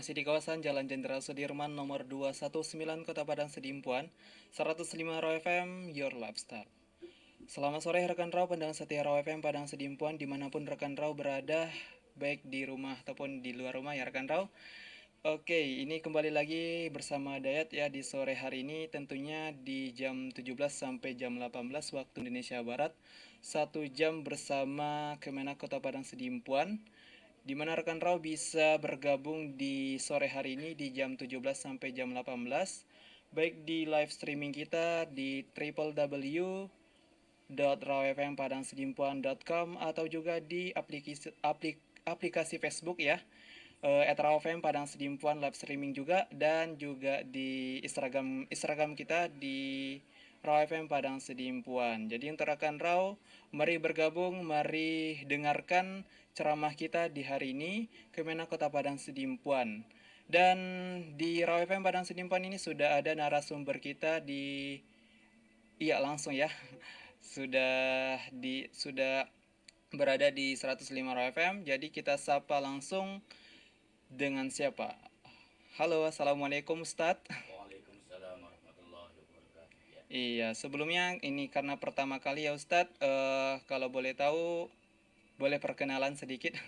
Masih di kawasan Jalan Jenderal Sudirman nomor 219 Kota Padang Sedimpuan, 105 Raw FM, Your Lifestyle. Selamat sore rekan Raw, pendengar setia Raw FM Padang Sedimpuan dimanapun rekan Raw berada, baik di rumah ataupun di luar rumah ya rekan Raw. Oke, ini kembali lagi bersama Dayat ya di sore hari ini, tentunya di jam 17 sampai jam 18 waktu Indonesia Barat. 1 jam bersama Kemenak Kota Padang Sedimpuan, di mana rekan Raw bisa bergabung di sore hari ini di jam 17 sampai jam 18, baik di live streaming kita di www.rawfmpadangsedimpuan.com atau juga di aplikasi Facebook ya, @rawfm Padang Sedimpuan live streaming juga, dan juga di Instagram kita di Raw FM Padang Sedimpuan. Jadi untuk rekan Raw, mari bergabung, mari dengarkan ceramah kita di hari ini, Kemenak Kota Padang Sedimpuan. Dan di Raw FM Padang Sedimpuan ini sudah ada narasumber kita iya langsung ya. Sudah berada di 105 Raw FM. Jadi kita sapa langsung dengan siapa? Halo, assalamualaikum Ustadz. Waalaikumsalam warahmatullahi wabarakatuh. Ya. Iya, sebelumnya ini karena pertama kali ya Ustadz, kalau boleh tahu, boleh perkenalan sedikit? Ya.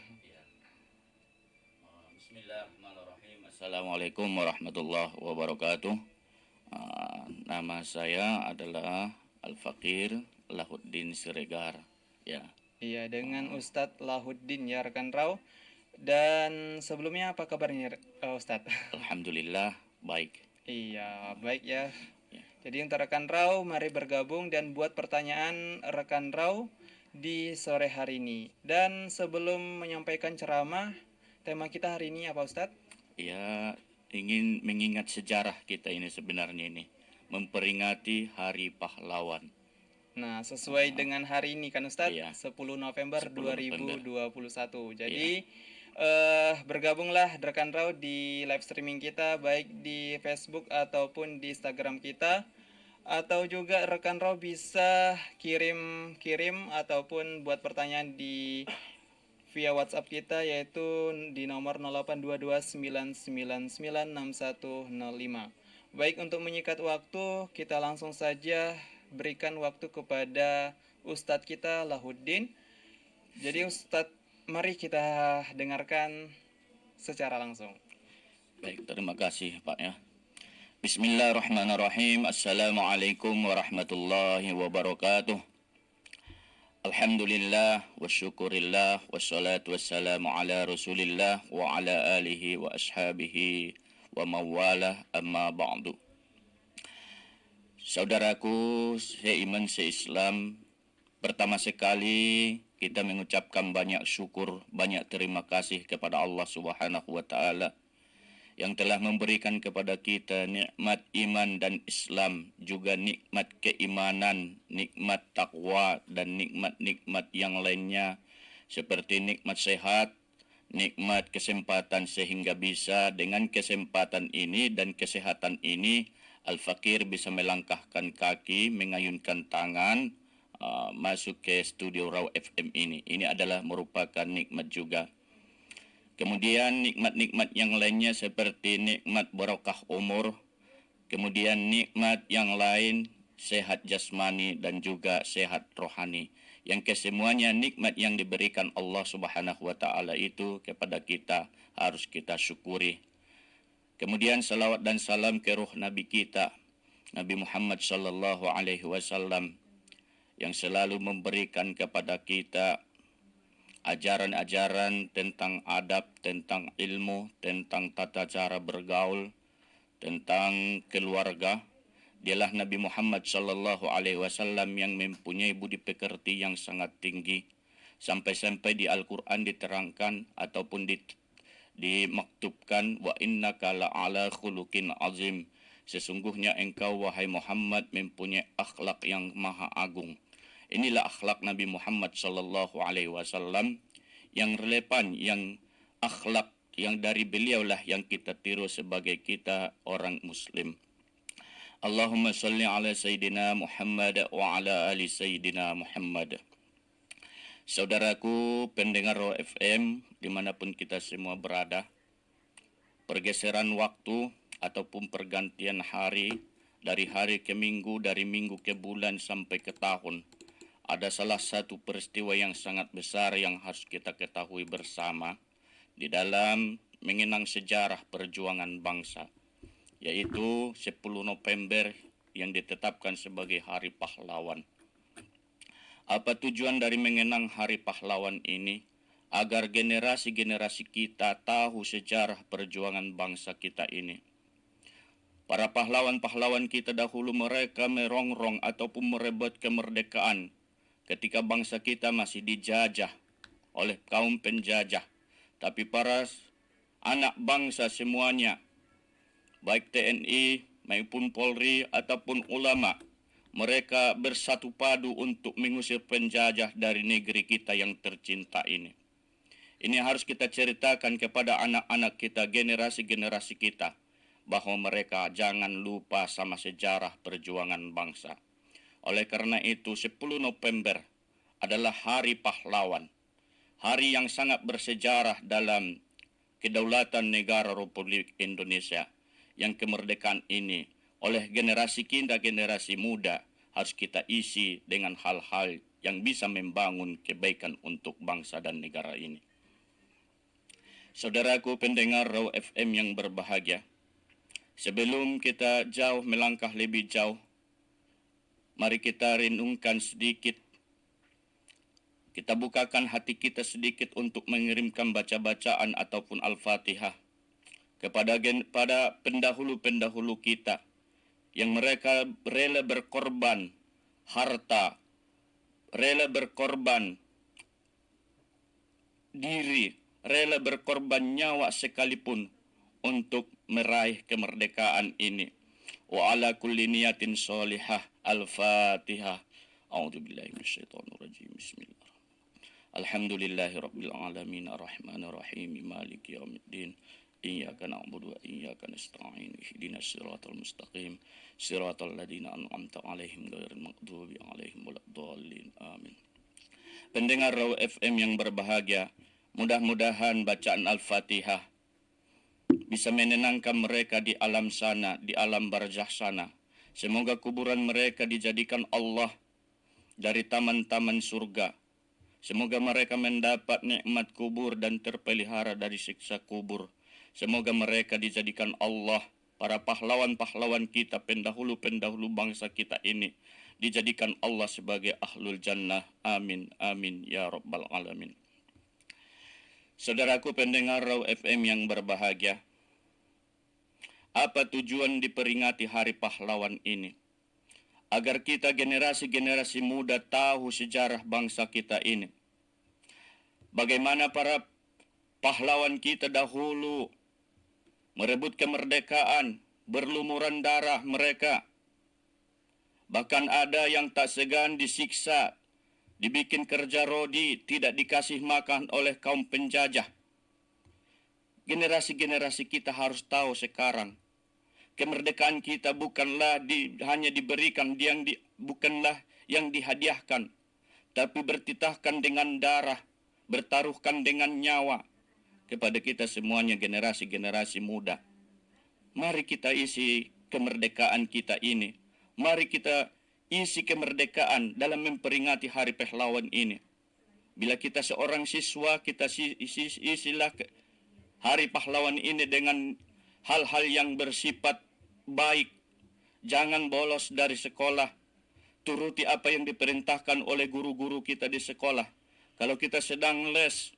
Bismillahirrahmanirrahim. Assalamualaikum warahmatullahi wabarakatuh. Nama saya adalah Al-Fakir Lahuddin Siregar. Ya. Iya, dengan Ustadz Lahuddin ya rekan Raw. Dan sebelumnya apa kabarnya Ustadz? Alhamdulillah baik. Iya, baik ya. Ya. Jadi untuk rekan Raw, mari bergabung dan buat pertanyaan rekan Raw di sore hari ini. Dan sebelum menyampaikan ceramah, tema kita hari ini apa Ustadz? Ya, ingin mengingat sejarah kita ini sebenarnya ini, memperingati Hari Pahlawan. Nah, sesuai dengan hari ini kan Ustadz, Iya. 10 November 10 November. 2021. Jadi bergabunglah rekan Raw di live streaming kita, baik di Facebook ataupun di Instagram kita. Atau juga rekan Raw bisa kirim ataupun buat pertanyaan di via WhatsApp kita, yaitu di nomor 082299996105. Baik, untuk menyikat waktu, kita langsung saja berikan waktu kepada Ustadz kita Lahuddin. Jadi Ustadz, mari kita dengarkan secara langsung. Baik, terima kasih Pak ya. Bismillahirrahmanirrahim. Assalamualaikum warahmatullahi wabarakatuh. Alhamdulillah wa syukurillah wassalatu wassalamu ala rasulillah wa ala alihi wa ashabihi wa mawalah amma ba'du. Saudaraku seiman seislam, pertama sekali kita mengucapkan banyak syukur, banyak terima kasih kepada Allah Subhanahu wa taala yang telah memberikan kepada kita nikmat iman dan Islam, juga nikmat keimanan, nikmat takwa, dan nikmat-nikmat yang lainnya seperti nikmat sehat, nikmat kesempatan, sehingga bisa dengan kesempatan ini dan kesehatan ini Al-Fakir bisa melangkahkan kaki, mengayunkan tangan, masuk ke studio Raw FM ini. Ini adalah merupakan nikmat juga. Kemudian nikmat-nikmat yang lainnya seperti nikmat barokah umur, kemudian nikmat yang lain sehat jasmani dan juga sehat rohani. Yang kesemuanya nikmat yang diberikan Allah Subhanahu wa taala itu kepada kita harus kita syukuri. Kemudian salawat dan salam ke ruh Nabi kita, Nabi Muhammad sallallahu alaihi wasallam, yang selalu memberikan kepada kita ajaran-ajaran tentang adab, tentang ilmu, tentang tata cara bergaul, tentang keluarga. Dialah Nabi Muhammad sallallahu alaihi wasallam yang mempunyai budi pekerti yang sangat tinggi, sampai-sampai di Al-Qur'an diterangkan ataupun dimaktubkan, wa innaka la'ala khuluqin azim, sesungguhnya engkau wahai Muhammad mempunyai akhlak yang maha agung. Inilah akhlak Nabi Muhammad sallallahu alaihi wasallam yang relevan, yang akhlak yang dari beliaulah yang kita tiru sebagai kita orang muslim. Allahumma salli ala Sayyidina Muhammad wa ala ali Sayyidina Muhammad. Saudaraku pendengar Raw FM dimanapun kita semua berada, pergeseran waktu ataupun pergantian hari dari hari ke minggu, dari minggu ke bulan sampai ke tahun, ada salah satu peristiwa yang sangat besar yang harus kita ketahui bersama di dalam mengenang sejarah perjuangan bangsa, yaitu 10 November yang ditetapkan sebagai Hari Pahlawan. Apa tujuan dari mengenang Hari Pahlawan ini? Agar generasi-generasi kita tahu sejarah perjuangan bangsa kita ini. Para pahlawan-pahlawan kita dahulu mereka merongrong ataupun merebut kemerdekaan ketika bangsa kita masih dijajah oleh kaum penjajah. Tapi para anak bangsa semuanya, baik TNI maupun Polri ataupun ulama, mereka bersatu padu untuk mengusir penjajah dari negeri kita yang tercinta ini. Ini harus kita ceritakan kepada anak-anak kita, generasi-generasi kita, bahwa mereka jangan lupa sama sejarah perjuangan bangsa. Oleh karena itu, 10 November adalah Hari Pahlawan, hari yang sangat bersejarah dalam kedaulatan negara Republik Indonesia, yang kemerdekaan ini oleh generasi kita, generasi muda, harus kita isi dengan hal-hal yang bisa membangun kebaikan untuk bangsa dan negara ini. Saudaraku pendengar Raw FM yang berbahagia, sebelum kita jauh melangkah lebih jauh, mari kita renungkan sedikit. Kita bukakan hati kita sedikit untuk mengirimkan baca-bacaan ataupun Al-Fatihah kepada pendahulu-pendahulu kita yang mereka rela berkorban harta, rela berkorban diri, rela berkorban nyawa sekalipun untuk meraih kemerdekaan ini. Wa ala kulli niyatin sholihah. Al-Fatihah. A'udzubillahi minasyaitonir rajim. Bismillahirrahmanirrahim. Alhamdulillahirabbil alamin arrahmanir rahim maliki yaumiddin. Iyyaka na'budu wa iyyaka nasta'in. Ihdinas siratal mustaqim. Siratal ladzina an'amta 'alaihim ghairil maghdubi 'alaihim waladdallin. Amin. Pendengar Raw FM yang berbahagia, mudah-mudahan bacaan Al-Fatihah bisa menenangkan mereka di alam sana, di alam barzakh sana. Semoga kuburan mereka dijadikan Allah dari taman-taman surga. Semoga mereka mendapat nikmat kubur dan terpelihara dari siksa kubur. Semoga mereka dijadikan Allah, para pahlawan-pahlawan kita, pendahulu-pendahulu bangsa kita ini, dijadikan Allah sebagai ahlul jannah. Amin, amin, ya rabbal alamin. Saudaraku pendengar Raw FM yang berbahagia, apa tujuan diperingati Hari Pahlawan ini? Agar kita generasi-generasi muda tahu sejarah bangsa kita ini. Bagaimana para pahlawan kita dahulu merebut kemerdekaan, berlumuran darah mereka. Bahkan ada yang tak segan disiksa, dibikin kerja rodi, tidak dikasih makan oleh kaum penjajah. Generasi-generasi kita harus tahu sekarang, kemerdekaan kita bukanlah hanya diberikan, bukanlah yang dihadiahkan, tapi bertitahkan dengan darah, bertaruhkan dengan nyawa kepada kita semuanya, generasi-generasi muda. Mari kita isi kemerdekaan kita ini. Mari kita isi kemerdekaan dalam memperingati Hari Pahlawan ini. Bila kita seorang siswa, kita isilah Hari Pahlawan ini dengan hal-hal yang bersifat baik. Jangan bolos dari sekolah. Turuti apa yang diperintahkan oleh guru-guru kita di sekolah. Kalau kita sedang les,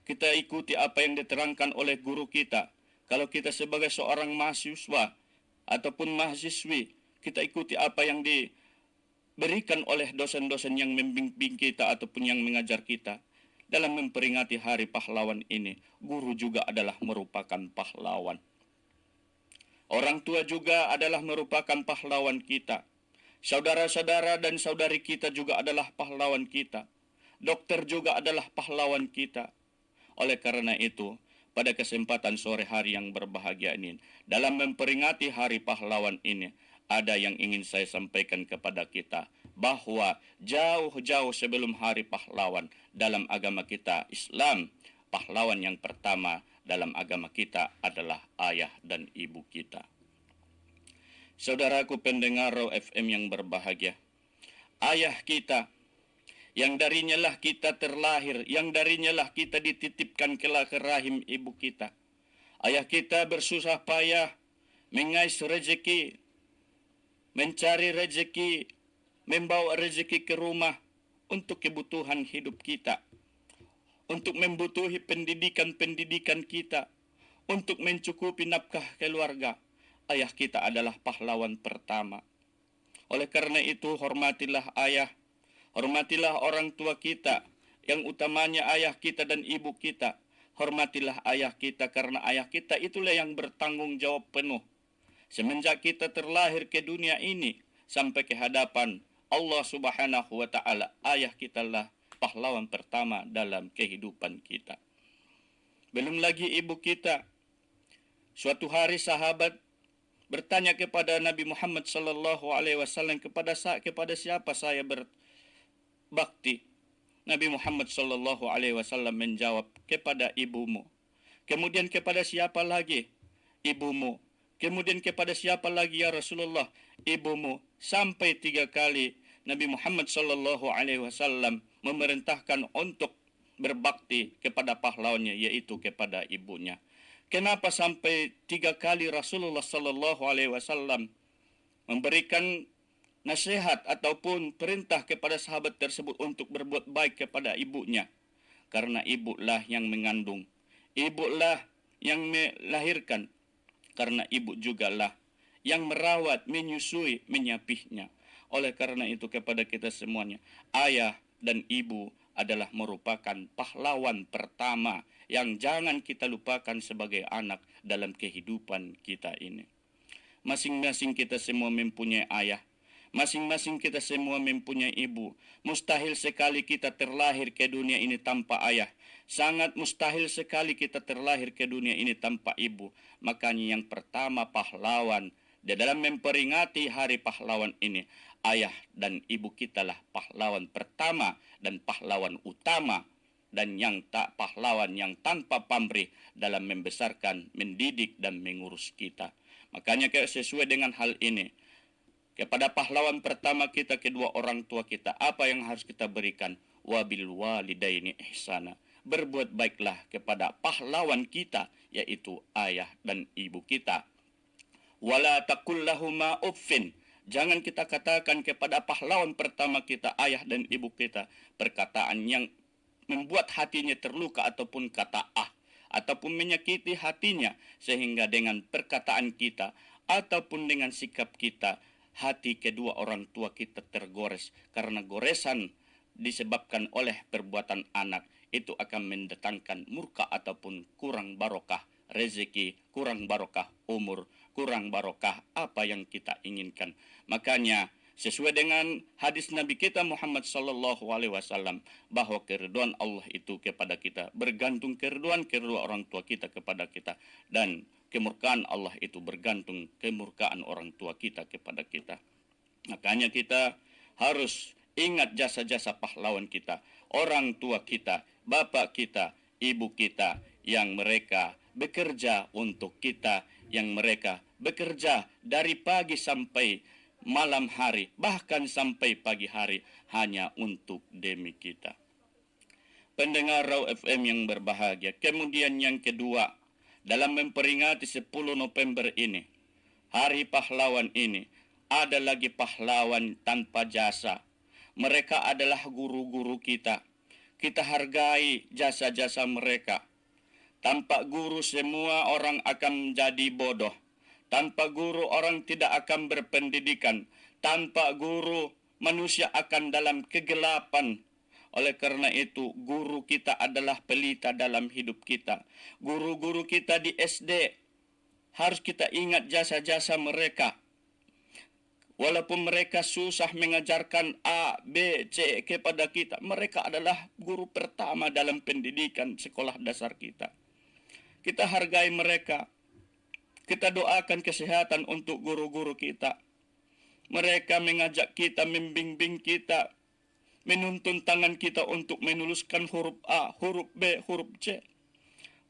kita ikuti apa yang diterangkan oleh guru kita. Kalau kita sebagai seorang mahasiswa ataupun mahasiswi, kita ikuti apa yang diberikan oleh dosen-dosen yang membimbing kita ataupun yang mengajar kita. Dalam memperingati Hari Pahlawan ini, guru juga adalah merupakan pahlawan. Orang tua juga adalah merupakan pahlawan kita. Saudara-saudara dan saudari kita juga adalah pahlawan kita. Dokter juga adalah pahlawan kita. Oleh karena itu, pada kesempatan sore hari yang berbahagia ini, dalam memperingati Hari Pahlawan ini, ada yang ingin saya sampaikan kepada kita, bahwa jauh-jauh sebelum Hari Pahlawan dalam agama kita Islam, pahlawan yang pertama dalam agama kita adalah ayah dan ibu kita. Saudaraku pendengar Raw FM yang berbahagia, ayah kita yang darinya lah kita terlahir, yang darinya lah kita dititipkan ke rahim ibu kita. Ayah kita bersusah payah mengais rezeki, mencari rezeki, membawa rezeki ke rumah untuk kebutuhan hidup kita, untuk membutuhi pendidikan kita, untuk mencukupi nafkah keluarga. Ayah kita adalah pahlawan pertama. Oleh karena itu, hormatilah ayah, hormatilah orang tua kita, yang utamanya ayah kita dan ibu kita. Hormatilah ayah kita karena ayah kita itulah yang bertanggung jawab penuh. Semenjak kita terlahir ke dunia ini sampai ke hadapan Allah Subhanahu wa taala, ayah kita lah pahlawan pertama dalam kehidupan kita. Belum lagi ibu kita. Suatu hari sahabat bertanya kepada Nabi Muhammad sallallahu alaihi wasallam, kepada siapa saya berbakti? Nabi Muhammad sallallahu alaihi wasallam menjawab, kepada ibumu. Kemudian kepada siapa lagi? Ibumu. Kemudian kepada siapa lagi ya Rasulullah? Ibumu. Sampai 3 kali Nabi Muhammad sallallahu alaihi wasallam memerintahkan untuk berbakti kepada pahlawannya, yaitu kepada ibunya. Kenapa sampai 3 kali Rasulullah sallallahu alaihi wasallam memberikan nasihat ataupun perintah kepada sahabat tersebut untuk berbuat baik kepada ibunya? Karena ibulah yang mengandung, ibulah yang melahirkan, karena ibu jugalah yang merawat, menyusui, menyapihnya. Oleh karena itu kepada kita semuanya, ayah dan ibu adalah merupakan pahlawan pertama yang jangan kita lupakan sebagai anak dalam kehidupan kita ini. Masing-masing kita semua mempunyai ayah, masing-masing kita semua mempunyai ibu. Mustahil sekali kita terlahir ke dunia ini tanpa ayah. Sangat mustahil sekali kita terlahir ke dunia ini tanpa ibu. Makanya yang pertama pahlawan di dalam memperingati hari pahlawan ini, ayah dan ibu kita lah pahlawan pertama dan pahlawan utama, dan yang tak pahlawan yang tanpa pamrih dalam membesarkan, mendidik dan mengurus kita. Makanya sesuai dengan hal ini, kepada pahlawan pertama kita, kedua orang tua kita, apa yang harus kita berikan? Wabil walidaini ihsana. Berbuat baiklah kepada pahlawan kita, yaitu ayah dan ibu kita. Wala taqul lahuma uffin. Jangan kita katakan kepada pahlawan pertama kita, ayah dan ibu kita, perkataan yang membuat hatinya terluka ataupun kata ataupun menyakiti hatinya, sehingga dengan perkataan kita ataupun dengan sikap kita hati kedua orang tua kita tergores. Karena goresan disebabkan oleh perbuatan anak itu akan mendatangkan murka ataupun kurang barokah rezeki, kurang barokah umur, kurang barokah apa yang kita inginkan. Makanya sesuai dengan hadis Nabi kita Muhammad sallallahu alaihi wasallam, bahwa keridhaan Allah itu kepada kita bergantung keridhaan kedua orang tua kita kepada kita, dan kemurkaan Allah itu bergantung kemurkaan orang tua kita kepada kita. Makanya kita harus ingat jasa-jasa pahlawan kita, orang tua kita, bapak kita, ibu kita, yang mereka bekerja untuk kita, yang mereka bekerja dari pagi sampai malam hari, bahkan sampai pagi hari, hanya untuk demi kita. Pendengar Raw FM yang berbahagia, kemudian yang kedua, dalam memperingati 10 November ini, hari pahlawan ini, ada lagi pahlawan tanpa jasa. Mereka adalah guru-guru kita. Kita hargai jasa-jasa mereka. Tanpa guru semua orang akan menjadi bodoh. Tanpa guru orang tidak akan berpendidikan. Tanpa guru manusia akan dalam kegelapan. Oleh karena itu, guru kita adalah pelita dalam hidup kita. Guru-guru kita di SD, harus kita ingat jasa-jasa mereka. Walaupun mereka susah mengajarkan A, B, C kepada kita, mereka adalah guru pertama dalam pendidikan sekolah dasar kita. Kita hargai mereka. Kita doakan kesehatan untuk guru-guru kita. Mereka mengajak kita, membimbing kita, menuntun tangan kita untuk menuliskan huruf A, huruf B, huruf C.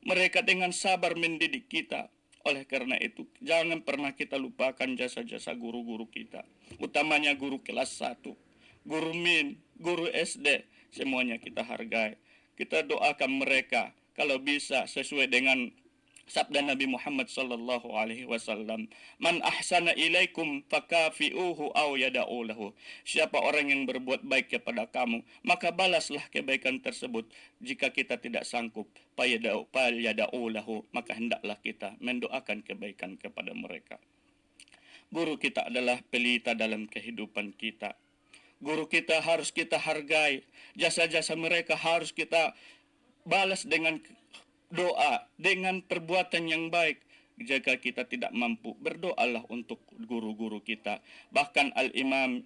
Mereka dengan sabar mendidik kita. Oleh karena itu, jangan pernah kita lupakan jasa-jasa guru-guru kita. Utamanya guru kelas 1, guru min, guru SD, semuanya kita hargai. Kita doakan mereka kalau bisa sesuai dengan sabda Nabi Muhammad sallallahu alaihi wasallam, "Man ahsana ilaikum fakafi'uhu aw yada'u lahu." Siapa orang yang berbuat baik kepada kamu, maka balaslah kebaikan tersebut. Jika kita tidak sanggup, yada'u lahu, maka hendaklah kita mendoakan kebaikan kepada mereka. Guru kita adalah pelita dalam kehidupan kita. Guru kita harus kita hargai. Jasa-jasa mereka harus kita balas dengan doa, dengan perbuatan yang baik. Jika kita tidak mampu, berdoalah untuk guru-guru kita. Bahkan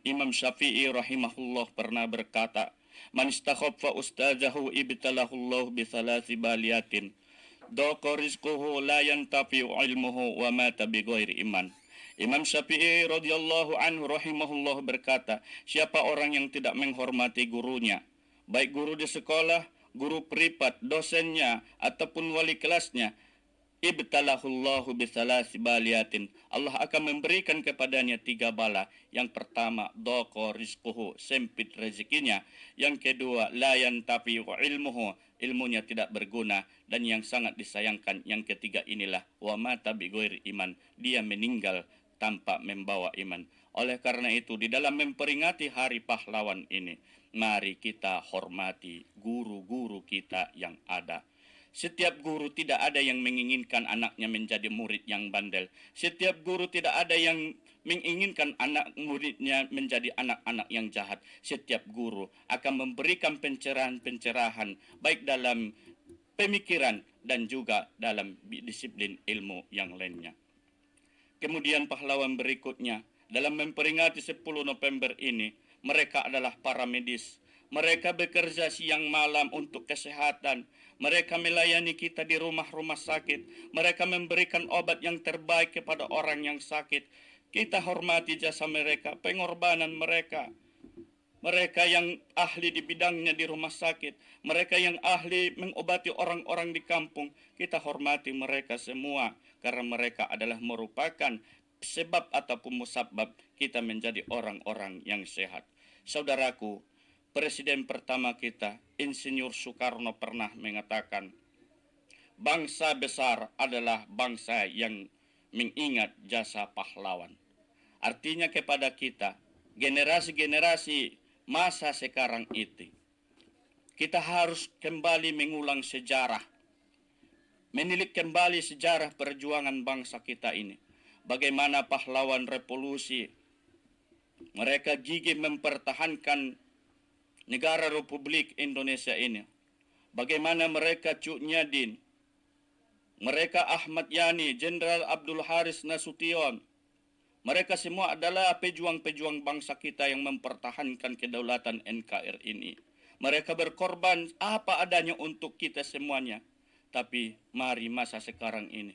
Imam Syafi'i rahimahullah pernah berkata, "Man istakhaffa ustazahu ibtalahullah bi thalathi baliyatin. Daqa rizquhu la yantafi'u ilmuhu wa mata bi ghairi iman." Imam Syafi'i radhiyallahu anhu rahimahullah berkata, siapa orang yang tidak menghormati gurunya, baik guru di sekolah, guru privat, dosennya, ataupun wali kelasnya, ibtalahullahu bisalasi baliatin. Allah akan memberikan kepadanya 3 bala. Yang pertama, doko rizquhu, sempit rezekinya. Yang kedua, la yantafi'u ilmuhu, ilmunya tidak berguna. Dan yang sangat disayangkan, yang ketiga inilah, wa mata bi ghairi iman, dia meninggal tanpa membawa iman. Oleh karena itu, di dalam memperingati Hari Pahlawan ini, mari kita hormati guru-guru kita yang ada. Setiap guru tidak ada yang menginginkan anaknya menjadi murid yang bandel. Setiap guru tidak ada yang menginginkan anak muridnya menjadi anak-anak yang jahat. Setiap guru akan memberikan pencerahan-pencerahan baik dalam pemikiran dan juga dalam disiplin ilmu yang lainnya. Kemudian pahlawan berikutnya, dalam memperingati 10 November ini, mereka adalah para medis. Mereka bekerja siang malam untuk kesehatan. Mereka melayani kita di rumah-rumah sakit. Mereka memberikan obat yang terbaik kepada orang yang sakit. Kita hormati jasa mereka, pengorbanan mereka. Mereka yang ahli di bidangnya di rumah sakit, mereka yang ahli mengobati orang-orang di kampung, kita hormati mereka semua karena mereka adalah merupakan sebab ataupun musabab kita menjadi orang-orang yang sehat. Saudaraku, Presiden pertama kita, Insinyur Soekarno pernah mengatakan, bangsa besar adalah bangsa yang mengingat jasa pahlawan. Artinya kepada kita, generasi-generasi masa sekarang itu, kita harus kembali mengulang sejarah, menilik kembali sejarah perjuangan bangsa kita ini. Bagaimana pahlawan revolusi, mereka gigih mempertahankan negara Republik Indonesia ini. Bagaimana mereka Cuk Nyadin, mereka Ahmad Yani, Jenderal Abdul Haris Nasution, mereka semua adalah pejuang-pejuang bangsa kita yang mempertahankan kedaulatan NKRI ini. Mereka berkorban apa adanya untuk kita semuanya. Tapi mari masa sekarang ini,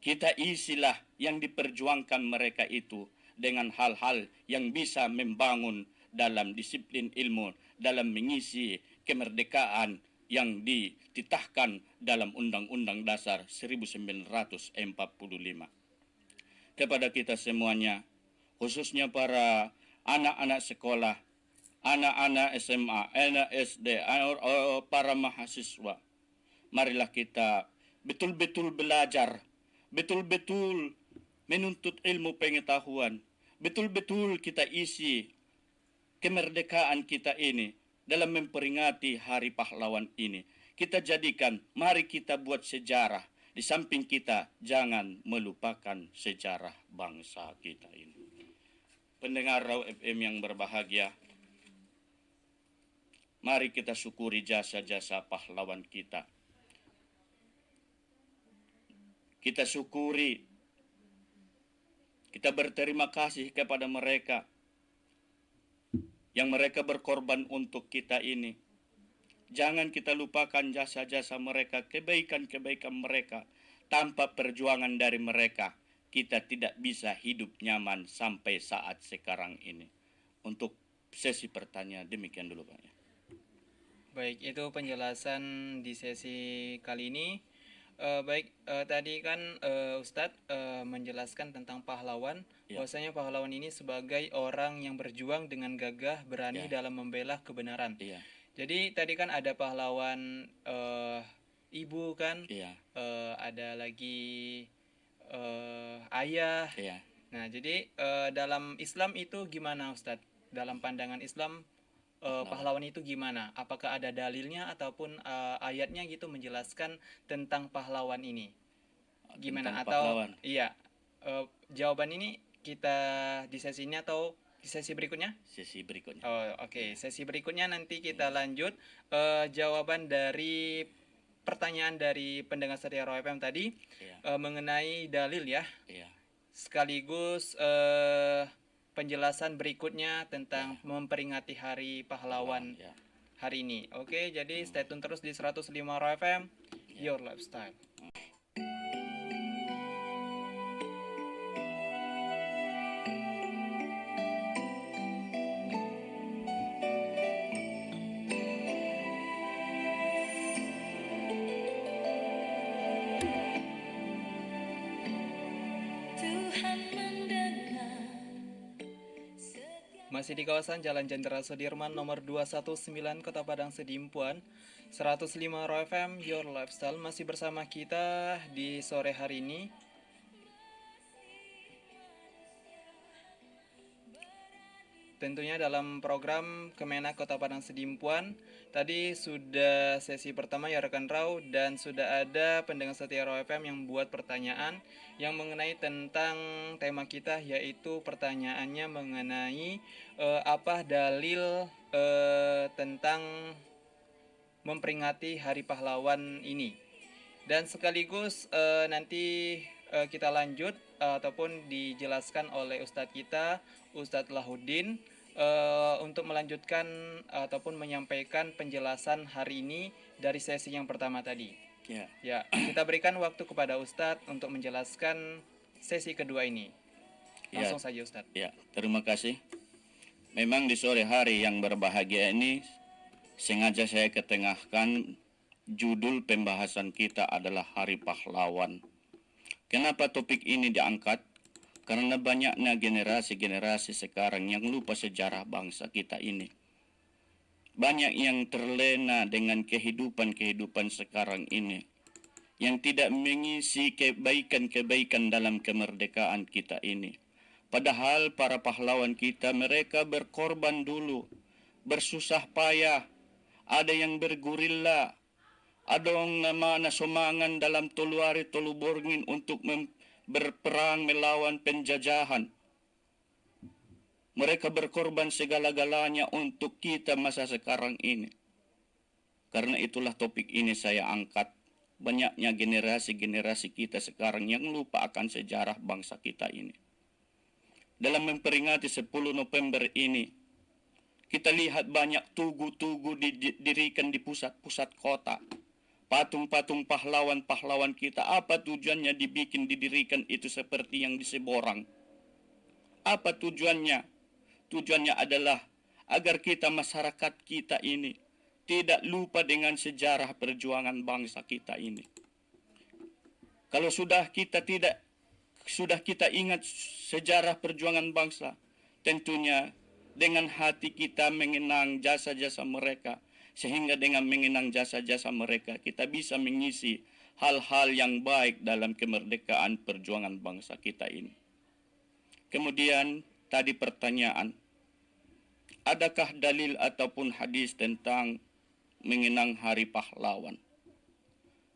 kita isilah yang diperjuangkan mereka itu dengan hal-hal yang bisa membangun dalam disiplin ilmu, dalam mengisi kemerdekaan yang dititahkan dalam Undang-Undang Dasar 1945. Kepada kita semuanya, khususnya para anak-anak sekolah, anak-anak SMA, anak SD, para mahasiswa, marilah kita betul-betul belajar, betul-betul menuntut ilmu pengetahuan, betul-betul kita isi kemerdekaan kita ini dalam memperingati Hari Pahlawan ini. Kita jadikan, mari kita buat sejarah. Di samping kita, jangan melupakan sejarah bangsa kita ini. Pendengar Raw FM yang berbahagia, mari kita syukuri jasa-jasa pahlawan kita. Kita syukuri, kita berterima kasih kepada mereka yang mereka berkorban untuk kita ini. Jangan kita lupakan jasa-jasa mereka, kebaikan-kebaikan mereka. Tanpa perjuangan dari mereka, kita tidak bisa hidup nyaman sampai saat sekarang ini. Untuk sesi pertanyaan, demikian dulu Pak. Baik, itu penjelasan di sesi kali ini. Baik, tadi kan Ustadz menjelaskan tentang pahlawan, Ya, bahwasanya pahlawan ini sebagai orang yang berjuang dengan gagah berani ya, dalam membela kebenaran. iya, Jadi tadi kan ada pahlawan ibu kan, iya, ada lagi ayah. iya. Nah, jadi dalam Islam itu gimana Ustadz? Dalam pandangan Islam Pahlawan. pahlawan itu gimana? Apakah ada dalilnya ataupun ayatnya gitu menjelaskan tentang pahlawan ini? Tentang Gimana? Atau pahlawan. iya, jawaban ini kita di sesi ini atau di sesi berikutnya? Sesi berikutnya. Oh, oke. Iya, Sesi berikutnya nanti kita iya, lanjut jawaban dari pertanyaan dari pendengar setia Roy FM tadi iya, mengenai dalil ya, iya, sekaligus penjelasan berikutnya iya. tentang memperingati Hari Pahlawan, Pahlawan ya. hari ini. Oke, jadi stay tune terus di 105 Roy FM, Ya. Your Lifestyle. Tuhan mendengar. Masih di kawasan Jalan Jenderal Sudirman nomor 219 Kota Padang Sedimpuan, 105 Roy FM, Your Lifestyle masih bersama kita di sore hari ini. Tentunya dalam program Kemenak Kota Padang Sedimpuan. Tadi sudah sesi pertama ya rekan Rau, dan sudah ada pendengar setia Rau FM yang buat pertanyaan yang mengenai tentang tema kita, yaitu pertanyaannya mengenai apa dalil tentang memperingati Hari Pahlawan ini. Dan sekaligus nanti kita lanjut ataupun dijelaskan oleh Ustadz kita, Ustadz Lahuddin, untuk melanjutkan ataupun menyampaikan penjelasan hari ini dari sesi yang pertama tadi. Ya. Ya, kita berikan waktu kepada Ustadz untuk menjelaskan sesi kedua ini. Langsung saja Ustadz. Ya, terima kasih. Memang di sore hari yang berbahagia ini sengaja saya ketengahkan judul pembahasan kita adalah Hari Pahlawan. Kenapa topik ini diangkat? Karena banyaknya generasi-generasi sekarang yang lupa sejarah bangsa kita ini. Banyak yang terlena dengan kehidupan sekarang ini, yang tidak mengisi kebaikan-kebaikan dalam kemerdekaan kita ini. Padahal para pahlawan kita, mereka berkorban dulu, bersusah payah, ada yang bergurila, ada yang namanya somangan dalam toluari toluborngin untuk berperang melawan penjajahan. Mereka berkorban segala-galanya untuk kita masa sekarang ini. Karena itulah topik ini saya angkat. Banyaknya generasi-generasi kita sekarang yang lupa akan sejarah bangsa kita ini. Dalam memperingati 10 November ini, kita lihat banyak tugu-tugu didirikan di pusat-pusat kota. Patung-patung pahlawan-pahlawan kita, apa tujuannya didirikan itu seperti yang di Seborang? Apa tujuannya? Tujuannya adalah agar kita, masyarakat kita ini, tidak lupa dengan sejarah perjuangan bangsa kita ini. Kalau sudah kita ingat sejarah perjuangan bangsa, tentunya dengan hati kita mengenang jasa-jasa mereka, sehingga dengan mengenang jasa-jasa mereka kita bisa mengisi hal-hal yang baik dalam kemerdekaan perjuangan bangsa kita ini. Kemudian tadi pertanyaan, adakah dalil ataupun hadis tentang mengenang Hari Pahlawan?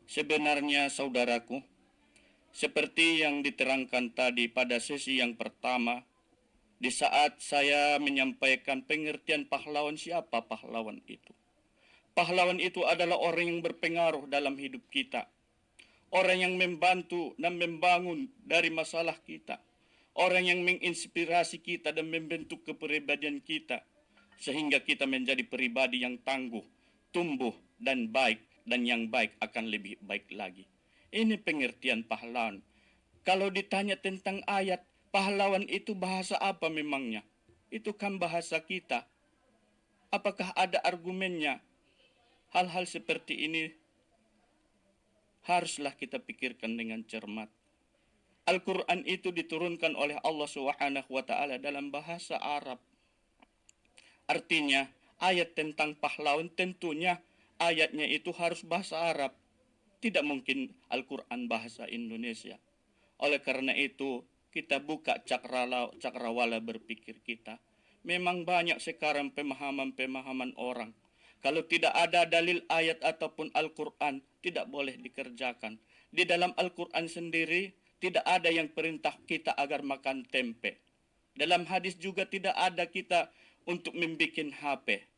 Sebenarnya saudaraku, seperti yang diterangkan tadi pada sesi yang pertama, di saat saya menyampaikan pengertian pahlawan, siapa pahlawan itu? Pahlawan itu adalah orang yang berpengaruh dalam hidup kita. Orang yang membantu dan membangun dari masalah kita. Orang yang menginspirasi kita dan membentuk kepribadian kita. Sehingga kita menjadi pribadi yang tangguh, tumbuh dan baik. Dan yang baik akan lebih baik lagi. Ini pengertian pahlawan. Kalau ditanya tentang ayat, pahlawan itu bahasa apa memangnya? Itu kan bahasa kita. Apakah ada argumennya? Hal-hal seperti ini haruslah kita pikirkan dengan cermat. Al-Quran itu diturunkan oleh Allah Subhanahu wa Ta'ala dalam bahasa Arab. Artinya, ayat tentang pahlawan tentunya ayatnya itu harus bahasa Arab. Tidak mungkin Al-Quran bahasa Indonesia. Oleh karena itu, kita buka cakrawala berpikir kita. Memang banyak sekarang pemahaman-pemahaman orang. Kalau tidak ada dalil ayat ataupun Al-Quran, tidak boleh dikerjakan. Di dalam Al-Quran sendiri, tidak ada yang perintah kita agar makan tempe. Dalam hadis juga tidak ada kita untuk membuat HP.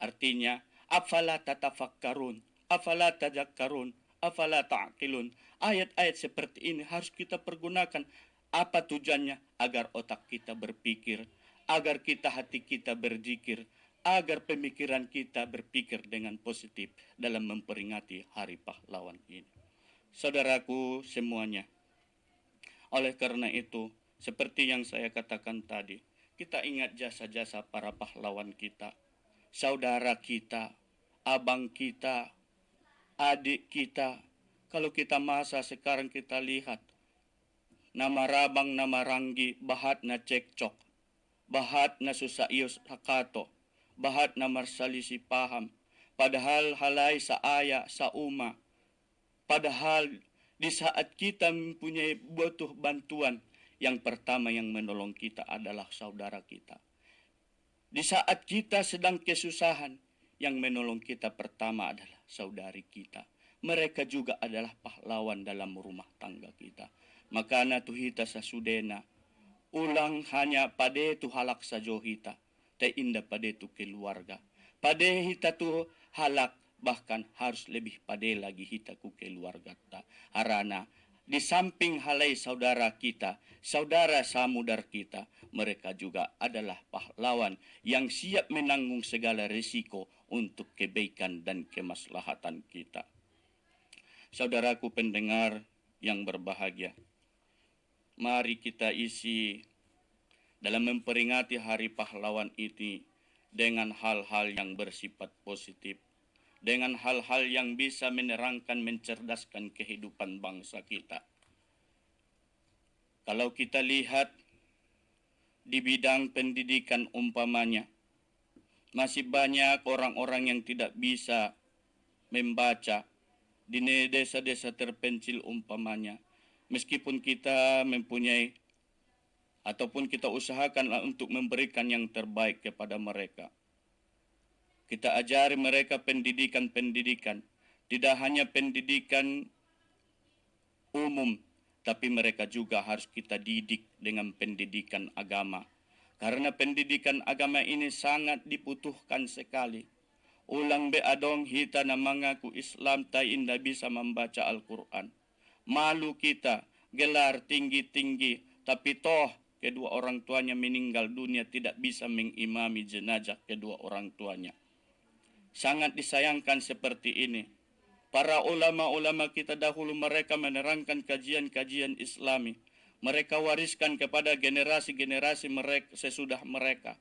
Artinya, afala tatafakkarun, afala tadakkarun, afala ta'qilun. Ayat-ayat seperti ini harus kita pergunakan. Apa tujuannya? Agar otak kita berpikir, agar hati kita berzikir, agar pemikiran kita berpikir dengan positif dalam memperingati Hari Pahlawan ini. Saudaraku semuanya, oleh karena itu, seperti yang saya katakan tadi, kita ingat jasa-jasa para pahlawan kita, saudara kita, abang kita, adik kita. Kalau kita masa sekarang kita lihat, nama Rabang, nama Ranggi, bahat na cekcok, bahat na susaios hakato, bahat na marsalisi paham, padahal halay sa aya, sa uma, padahal di saat kita mempunyai butuh bantuan, yang pertama yang menolong kita adalah saudara kita. Di saat kita sedang kesusahan, yang menolong kita pertama adalah saudari kita. Mereka juga adalah pahlawan dalam rumah tangga kita. Makana tuhita sa sudena, ulang hanya pade tu halak sa johita, te inda pade tu keluarga. Pade hita tu halak, bahkan harus lebih pade lagi hita ku keluarga ta. Harana, di samping halai saudara kita, saudara samudar kita, mereka juga adalah pahlawan yang siap menanggung segala risiko untuk kebaikan dan kemaslahatan kita. Saudaraku pendengar yang berbahagia, mari kita isi dalam memperingati Hari Pahlawan ini dengan hal-hal yang bersifat positif, dengan hal-hal yang bisa menerangkan, mencerdaskan kehidupan bangsa kita. Kalau kita lihat di bidang pendidikan umpamanya, masih banyak orang-orang yang tidak bisa membaca di desa-desa terpencil umpamanya. Meskipun kita mempunyai ataupun kita usahakan untuk memberikan yang terbaik kepada mereka. Kita ajari mereka pendidikan-pendidikan, tidak hanya pendidikan umum, tapi mereka juga harus kita didik dengan pendidikan agama. Karena pendidikan agama ini sangat dibutuhkan sekali. Ulang be adong hita na mengaku Islam ta indah bisa membaca Al-Quran. Malu kita, gelar tinggi-tinggi, tapi toh kedua orang tuanya meninggal dunia tidak bisa mengimami jenazah kedua orang tuanya. Sangat disayangkan seperti ini. Para ulama-ulama kita dahulu mereka menerangkan kajian-kajian Islami. Mereka wariskan kepada generasi-generasi mereka sesudah mereka.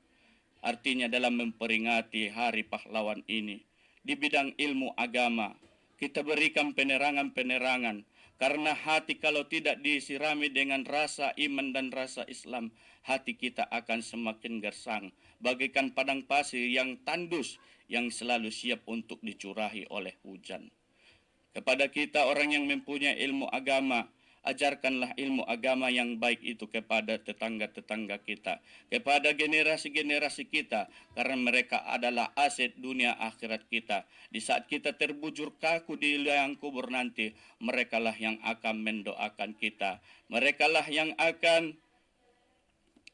Artinya dalam memperingati Hari Pahlawan ini, di bidang ilmu agama, kita berikan penerangan-penerangan. Karena hati kalau tidak disirami dengan rasa iman dan rasa Islam, hati kita akan semakin gersang, bagaikan padang pasir yang tandus, yang selalu siap untuk dicurahi oleh hujan. Kepada kita orang yang mempunyai ilmu agama, ajarkanlah ilmu agama yang baik itu kepada tetangga-tetangga kita, kepada generasi-generasi kita, karena mereka adalah aset dunia akhirat kita. Di saat kita terbujur kaku di liang kubur nanti, merekalah yang akan mendoakan kita, merekalah yang akan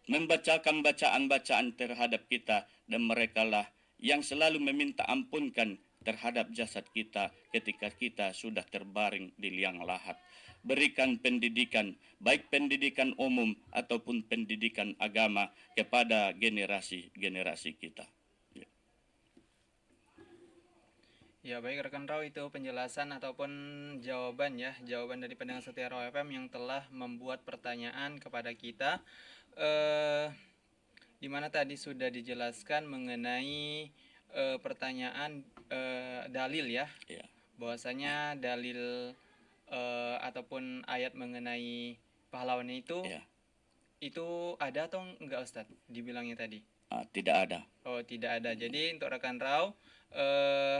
membacakan bacaan-bacaan terhadap kita, dan merekalah yang selalu meminta ampunkan terhadap jasad kita ketika kita sudah terbaring di liang lahat. Berikan pendidikan, baik pendidikan umum ataupun pendidikan agama kepada generasi-generasi kita. Ya baik rekan Raw, itu penjelasan ataupun jawaban dari pendengar setia Raw FM yang telah membuat pertanyaan kepada kita. Di mana tadi sudah dijelaskan mengenai pertanyaan dalil ya. Ya. Bahwasanya dalil ataupun ayat mengenai pahlawan Ya, itu ada atau enggak Ustadz dibilangnya tadi? tidak ada. Oh, tidak ada. Jadi untuk rekan Rau,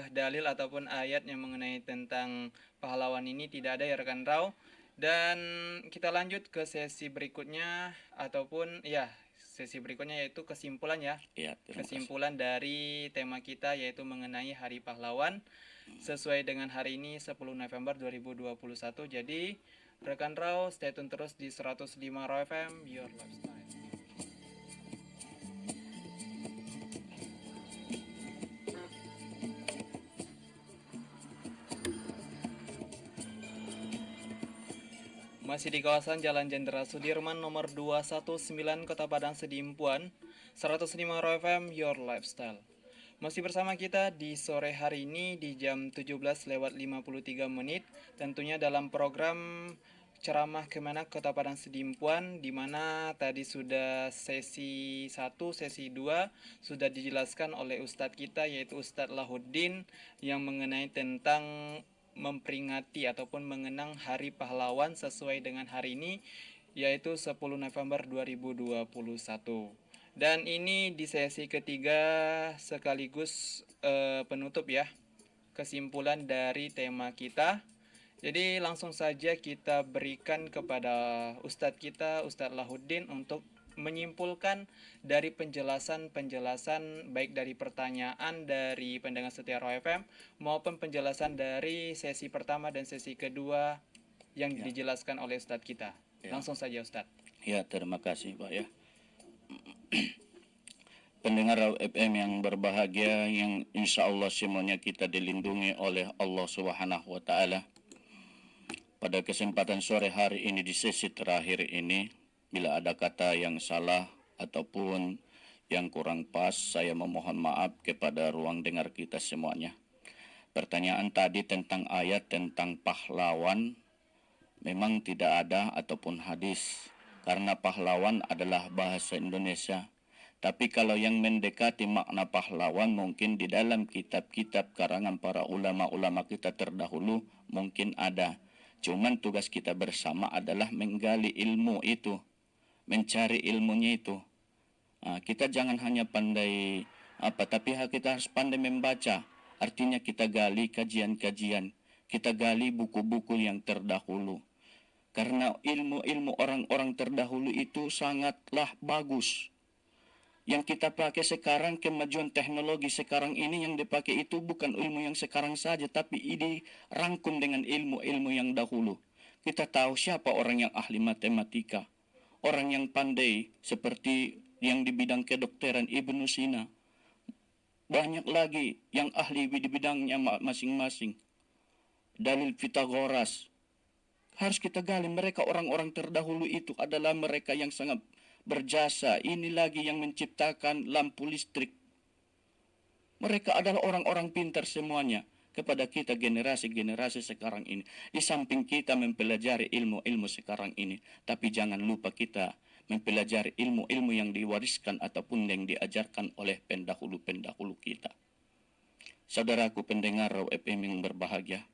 dalil ataupun ayat yang mengenai tentang pahlawan ini tidak ada ya rekan Rau. Dan kita lanjut ke sesi berikutnya ataupun ya sesi berikutnya yaitu kesimpulan ya. Ya, terima kasih. Kesimpulan dari tema kita yaitu mengenai Hari Pahlawan sesuai dengan hari ini 10 November 2021. Jadi rekan Rau stay tune terus di 105 Raw FM Your Lifestyle. Masih di kawasan Jalan Jenderal Sudirman nomor 219 Kota Padang Sedimpuan 105 Raw FM Your Lifestyle. Masih bersama kita di sore hari ini di jam 17:53 tentunya dalam program Ceramah Kemenak Kota Padang Sedimpuan di mana tadi sudah sesi 1, sesi 2 sudah dijelaskan oleh Ustadz kita yaitu Ustadz Lahuddin yang mengenai tentang memperingati ataupun mengenang Hari Pahlawan sesuai dengan hari ini yaitu 10 November 2021. Dan ini di sesi ketiga sekaligus penutup ya, kesimpulan dari tema kita. Jadi langsung saja kita berikan kepada Ustadz kita, Ustadz Lahuddin untuk menyimpulkan dari penjelasan-penjelasan baik dari pertanyaan dari pendengar setia Raw FM maupun penjelasan dari sesi pertama dan sesi kedua yang dijelaskan oleh Ustadz kita. Langsung saja Ustadz. Ya, terima kasih Pak ya. Pendengar Raw FM yang berbahagia, yang insya Allah semuanya kita dilindungi oleh Allah Subhanahu wa Ta'ala. Pada kesempatan sore hari ini di sesi terakhir ini, bila ada kata yang salah ataupun yang kurang pas, saya memohon maaf kepada ruang dengar kita semuanya. Pertanyaan tadi tentang ayat tentang pahlawan memang tidak ada ataupun hadis, karena pahlawan adalah bahasa Indonesia. Tapi kalau yang mendekati makna pahlawan mungkin di dalam kitab-kitab karangan para ulama-ulama kita terdahulu mungkin ada. Cuman tugas kita bersama adalah menggali ilmu itu, mencari ilmunya itu. Kita jangan hanya pandai tapi kita harus pandai membaca. Artinya kita gali kajian-kajian, kita gali buku-buku yang terdahulu. Karena ilmu-ilmu orang-orang terdahulu itu sangatlah bagus. Yang kita pakai sekarang, kemajuan teknologi sekarang ini yang dipakai itu bukan ilmu yang sekarang saja, tapi ini rangkum dengan ilmu-ilmu yang dahulu. Kita tahu siapa orang yang ahli matematika, orang yang pandai seperti yang di bidang kedokteran Ibnu Sina. Banyak lagi yang ahli di bidangnya masing-masing. Dalil Pitagoras. Harus kita gali, mereka orang-orang terdahulu itu adalah mereka yang sangat berjasa. Ini lagi yang menciptakan lampu listrik. Mereka adalah orang-orang pintar semuanya. Kepada kita generasi-generasi sekarang ini, di samping kita mempelajari ilmu-ilmu sekarang ini, tapi jangan lupa kita mempelajari ilmu-ilmu yang diwariskan ataupun yang diajarkan oleh pendahulu-pendahulu kita. Saudaraku pendengar Raw FM yang berbahagia,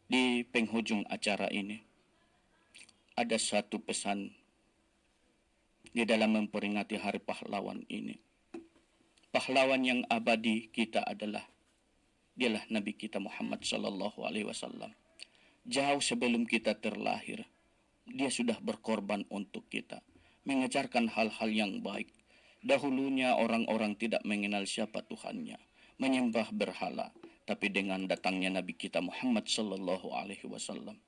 di penghujung acara ini ada satu pesan di dalam memperingati Hari Pahlawan ini. Pahlawan yang abadi kita dialah Nabi kita Muhammad sallallahu alaihi wasallam. Jauh sebelum kita terlahir, dia sudah berkorban untuk kita, mengajarkan hal-hal yang baik. Dahulunya orang-orang tidak mengenal siapa Tuhannya, menyembah berhala, tapi dengan datangnya Nabi kita Muhammad sallallahu alaihi wasallam,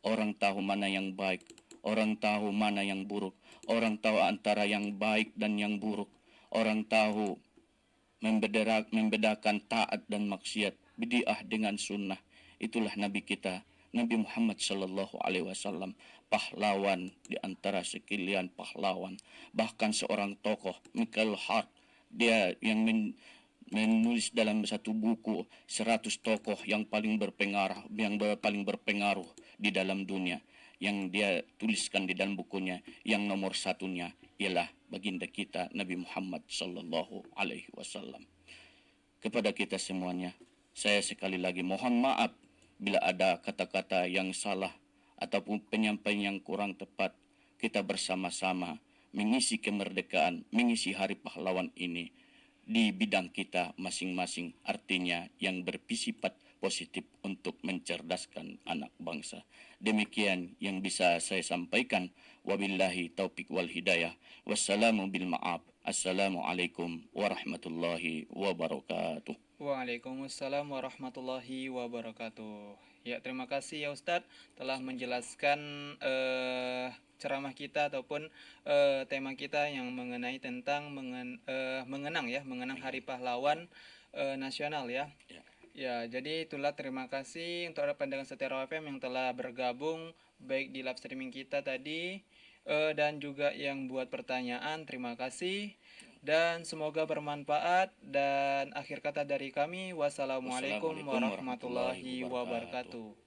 orang tahu mana yang baik, orang tahu mana yang buruk, orang tahu antara yang baik dan yang buruk, orang tahu membedakan taat dan maksiat, bid'ah dengan sunnah. Itulah Nabi kita, Nabi Muhammad sallallahu alaihi wasallam, pahlawan di antara sekalian pahlawan. Bahkan seorang tokoh, Michael Hart, dia yang menulis dalam satu buku 100 tokoh yang paling berpengaruh di dalam dunia. Yang dia tuliskan di dalam bukunya, yang nomor satunya ialah baginda kita Nabi Muhammad sallallahu alaihi wasallam. Kepada kita semuanya, saya sekali lagi mohon maaf Bila ada kata-kata yang salah ataupun penyampaian yang kurang tepat, kita bersama-sama mengisi kemerdekaan, mengisi Hari Pahlawan ini di bidang kita masing-masing, artinya yang bersifat positif untuk mencerdaskan anak bangsa. Demikian yang bisa saya sampaikan. Wabillahi taufik wal hidayah. Wassalamu bil ma'af. Assalamualaikum warahmatullahi wabarakatuh. Waalaikumsalam warahmatullahi wabarakatuh. Ya, terima kasih ya Ustadz telah menjelaskan ceramah kita ataupun tema kita yang mengenai tentang mengenang Hari Pahlawan Nasional ya. Ya. Ya, jadi itulah terima kasih untuk pendengar setia Raw FM yang telah bergabung baik di live streaming kita tadi dan juga yang buat pertanyaan. Terima kasih dan semoga bermanfaat dan akhir kata dari kami wassalamualaikum Wassalamualaikum warahmatullahi warahmatullahi wabarakatuh. wabarakatuh.